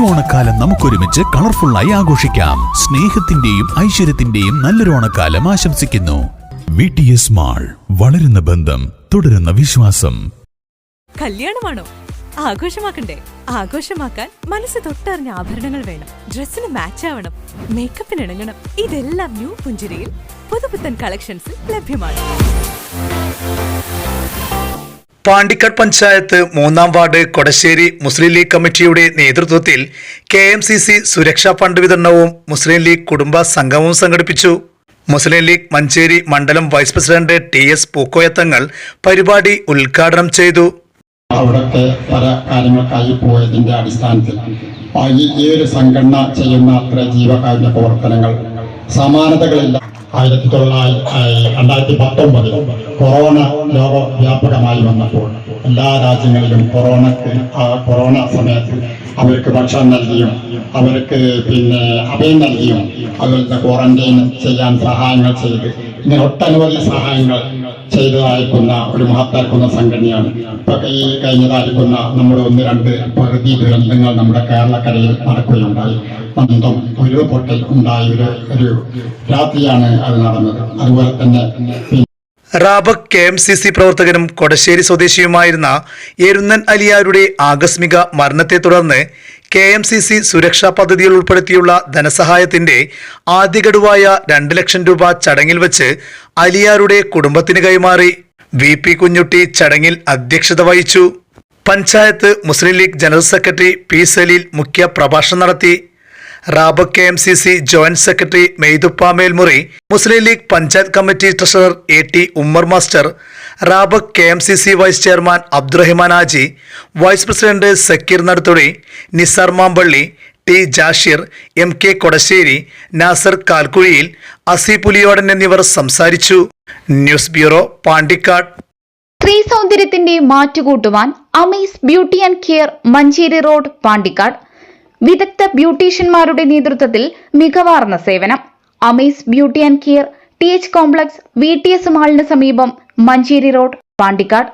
ഓണക്കാലം നമുക്കൊരുമിച്ച് കളർഫുള്ളായി ആഘോഷിക്കാം. സ്നേഹത്തിന്റെയും ഐശ്വര്യത്തിന്റെയും നല്ലൊരു ഓണക്കാലം ആശംസിക്കുന്നു. VTS മാൾ, വളരുന്ന ബന്ധം, തുടരുന്ന വിശ്വാസം. കല്യാണമാണോ? ആഘോഷമാക്കണ്ടേ? ആഘോഷമാക്കാൻ മനസ്സ് തൊട്ടറിഞ്ഞ ആഭരണങ്ങൾ വേണം. ഡ്രസ്സിന് മാച്ച് ആവണം, മേക്കപ്പിന് ഇണങ്ങണം. ഇതെല്ലാം ന്യൂ പുഞ്ചിരിയിൽ പുതുപുത്തൻ കളക്ഷൻസിൽ ലഭ്യമാണ്. പാണ്ടിക്കാട് പഞ്ചായത്ത് 3-ാം വാർഡ് കൊടശ്ശേരി മുസ്ലിം ലീഗ് കമ്മിറ്റിയുടെ നേതൃത്വത്തിൽ KMCC സുരക്ഷാ ഫണ്ട് വിതരണവും മുസ്ലിം ലീഗ് കുടുംബ സംഗമവും സംഘടിപ്പിച്ചു. മുസ്ലിം ലീഗ് മഞ്ചേരി മണ്ഡലം വൈസ് പ്രസിഡന്റ് TS പൂക്കോയത്തങ്ങൾ പരിപാടി ഉദ്ഘാടനം ചെയ്തു. അവിടുത്തെ പല കാര്യങ്ങൾക്കായി പോയതിന്റെ അടിസ്ഥാനത്തിൽ ഈ ഒരു സംഘടന ചെയ്യുന്ന അത്ര ജീവകാരുണ്യ പ്രവർത്തനങ്ങൾ സമാനതകളില്ല. 2019 കൊറോണ ലോകവ്യാപകമായി വന്നപ്പോൾ എല്ലാ രാജ്യങ്ങളിലും കൊറോണ സമയത്ത് അവർക്ക് ഭക്ഷണം നൽകിയും അവർക്ക് അഭയം നൽകിയും അതുപോലത്തെ ക്വാറന്റൈൻ ചെയ്യാൻ സഹായങ്ങൾ ചെയ്ത് ഇങ്ങനെ ഒട്ടനവധി സഹായങ്ങൾ ചെയ്തതായിരിക്കുന്ന ഒരു മഹത്തായിരിക്കുന്ന സംഘടനയാണ്. ഇപ്പൊ ഈ കഴിഞ്ഞതായിരിക്കുന്ന നമ്മുടെ 1-2 പ്രകൃതി ദുരന്തങ്ങൾ നമ്മുടെ കേരളക്കരയിൽ നടക്കുകയുണ്ടായി. നന്ദം ഉരുൾപൊട്ടൽ ഉണ്ടായ ഒരു രാത്രിയാണ് അത് നടന്നത്. അതുപോലെ തന്നെ റാബക് KMCC പ്രവർത്തകനും കൊടശ്ശേരി സ്വദേശിയുമായിരുന്ന എരുന്നൻ അലിയാരുടെ ആകസ്മിക മരണത്തെ തുടർന്ന് KMCC സുരക്ഷാ പദ്ധതിയിൽ ഉൾപ്പെടുത്തിയുള്ള ധനസഹായത്തിന്റെ ആദ്യ ഗഡുവായ 2 ലക്ഷം രൂപ ചടങ്ങിൽ വെച്ച് അലിയാരുടെ കുടുംബത്തിന് കൈമാറി. VP കുഞ്ഞുട്ടി ചടങ്ങിൽ അധ്യക്ഷത വഹിച്ചു. Panchayat Muslim League general secretary P Saleel മുഖ്യ പ്രഭാഷണം നടത്തി. Rabigh KMCC joint secretary Meythuppa Melmuri, Muslim League panchayat committee treasurer AT Ummer master, Rabigh KMCC vice chairman Abdurahiman Haji, vice president Sakeer Naduthudi, Nisar Mampally, T Jashir, MK Kodassery, Nasar Kalkuzhiyil, Asi Puliyodan എന്നിവർ സംസാരിച്ചു. News bureau, Pandikkad. സ്ത്രീ സൗന്ദര്യത്തിന്റെ മാറ്റുകൂട്ടുവാൻ Amaze beauty and care, Manjeri road, Pandikkad. വിദഗ്ധ ബ്യൂട്ടീഷ്യന്മാരുടെ നേതൃത്വത്തിൽ മികവാർന്ന സേവനം. Amaze beauty and care, TH complex, VTS മാളിന് സമീപം, മഞ്ചേരി റോഡ്, പാണ്ടിക്കാട്.